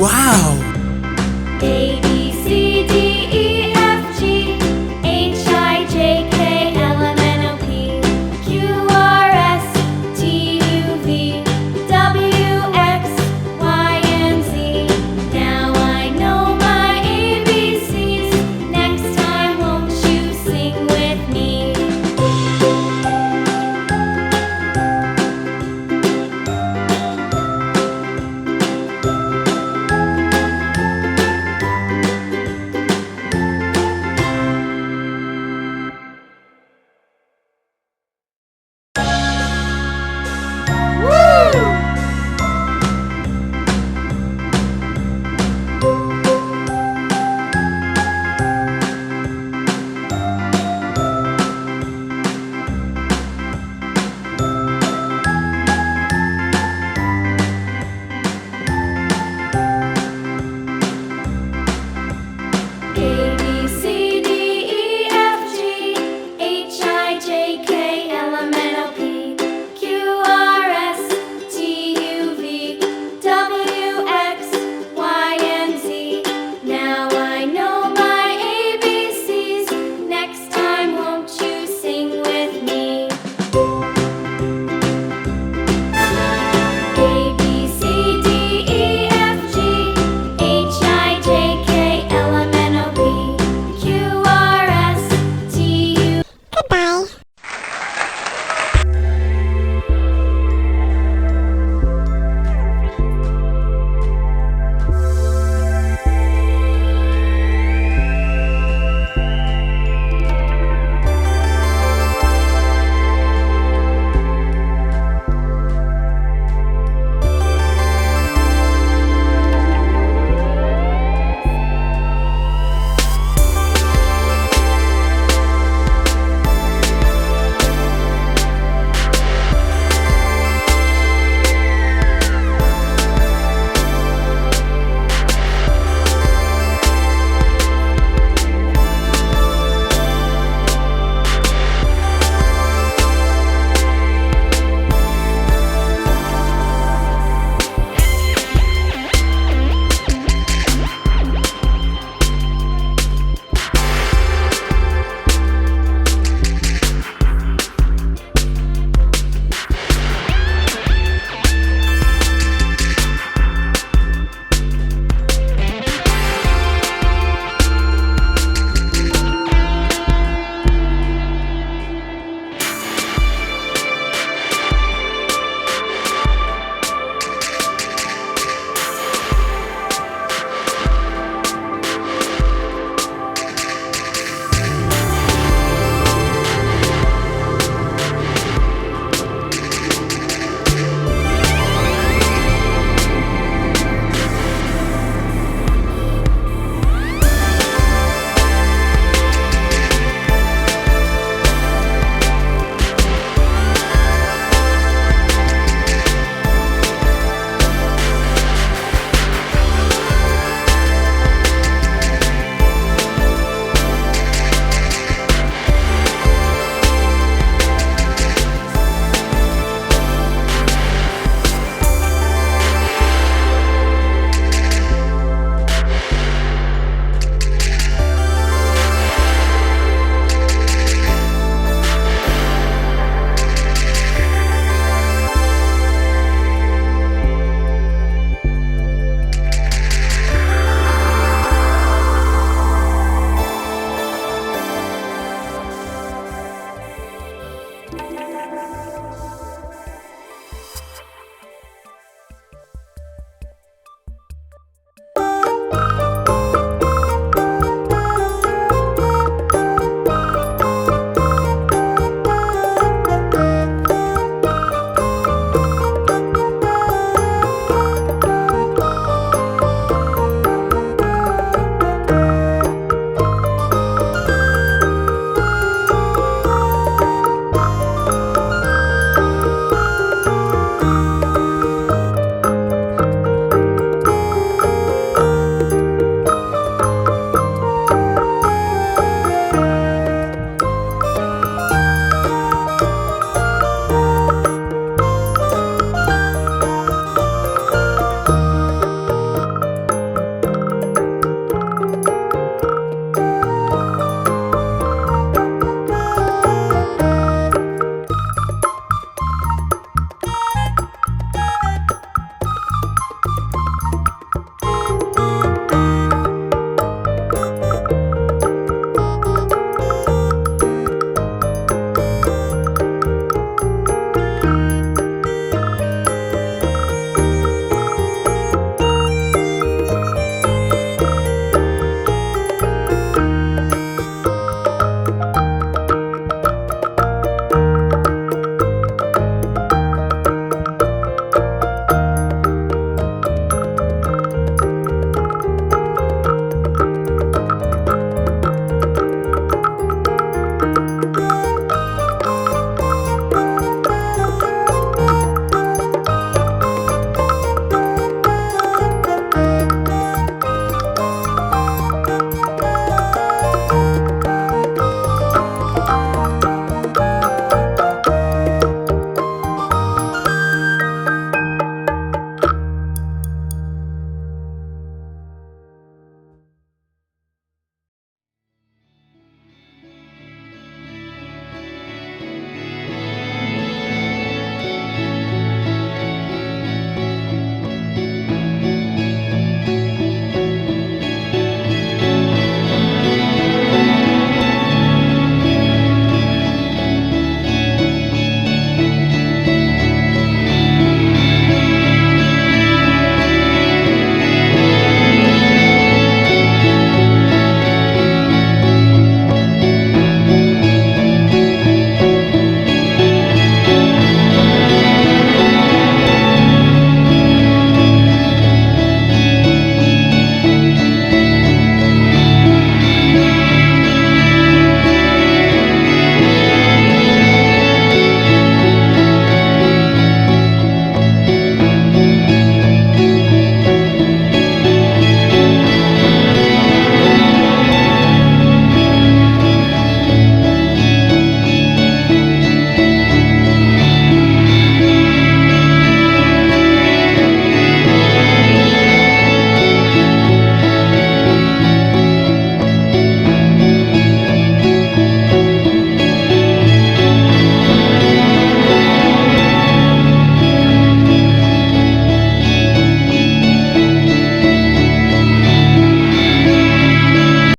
Wow! A, B, C, D, E, F, G, H, I, J, K, L, M, N, O, P, Q, R, S, T, U, V, W, X, Y, and Z. Now I know my ABCs. Next time, won't you sing with me? A, B, C, D, E, F, G, H, I, J, K, L, M, N, O, P, Q, R, S, T, U, V, W, X, Y, and Z. Now I know my ABCs. Next time, won't you sing with me? A, B, C, D, E, F, G, H, I, J, K, L, M, N, O, P, Q, R, S, T, U. Goodbye.